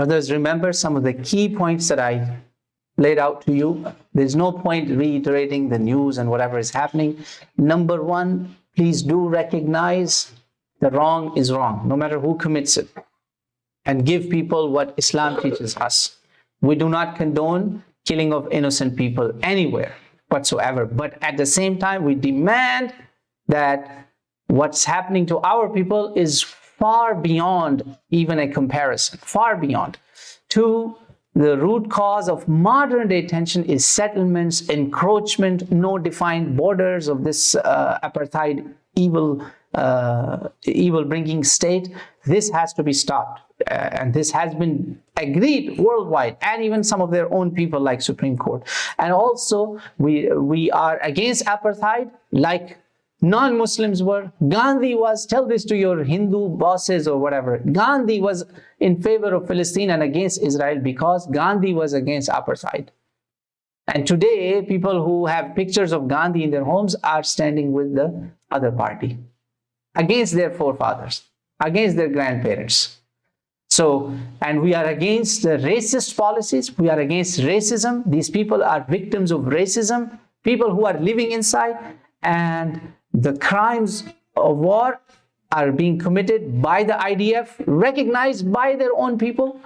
Brothers, remember some of the key points that I laid out to you. There's no point reiterating the news and whatever is happening. Number one, please do recognize the wrong is wrong, no matter who commits it, and give people what Islam teaches us. We do not condone killing of innocent people anywhere whatsoever, but at the same time, we demand that what's happening to our people is far beyond even a comparison, far beyond. Two, the root cause of modern day tension is settlements, encroachment, no defined borders of this apartheid evil bringing state. This has to be stopped. And this has been agreed worldwide, and even some of their own people like Supreme Court. And also, we are against apartheid like non-Muslims were. Gandhi was, tell this to your Hindu bosses or whatever, Gandhi was in favor of Palestine and against Israel because Gandhi was against apartheid. And today, people who have pictures of Gandhi in their homes are standing with the other party, against their forefathers, against their grandparents. So, and we are against the racist policies, we are against racism. These people are victims of racism, people who are living inside, and the crimes of war are being committed by the IDF, recognized by their own people.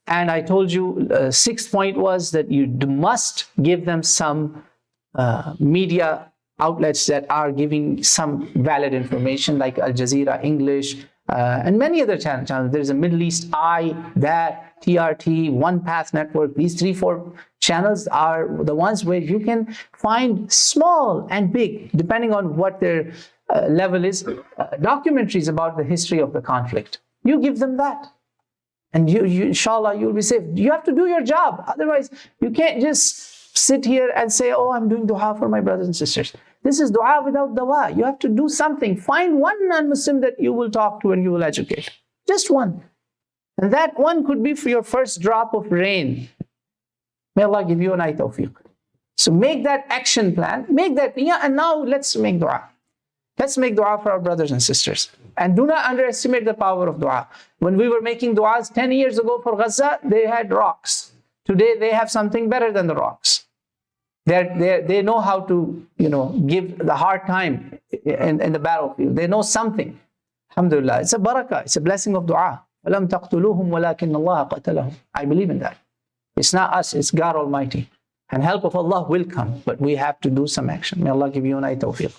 And I told you, sixth point was that you must give them some media outlets that are giving some valid information, like Al Jazeera English, and many other channels. There's a Middle East Eye, that, TRT, One Path Network. These 3-4 channels are the ones where you can find small and big, depending on what their level is, documentaries about the history of the conflict. You give them that, and you inshallah, you'll be safe. You have to do your job. Otherwise, you can't just sit here and say, oh, I'm doing dua for my brothers and sisters. This is dua without dawa. You have to do something. Find one non-Muslim that you will talk to and you will educate. Just one. And that one could be for your first drop of rain. May Allah give you an eye tawfiq. So make that action plan. Make that niyyah, and now let's make dua. Let's make dua for our brothers and sisters. And do not underestimate the power of dua. When we were making duas 10 years ago for Gaza, they had rocks. Today they have something better than the rocks. They know how to, give the hard time in the battlefield. They know something. Alhamdulillah. It's a barakah. It's a blessing of dua. أَلَمْ تَقْتُلُوهُمْ وَلَكِنَّ اللَّهَ قَتَلَهُمْ. I believe in that. It's not us, it's God Almighty. And help of Allah will come, but we have to do some action. May Allah give you an eye tawfiq.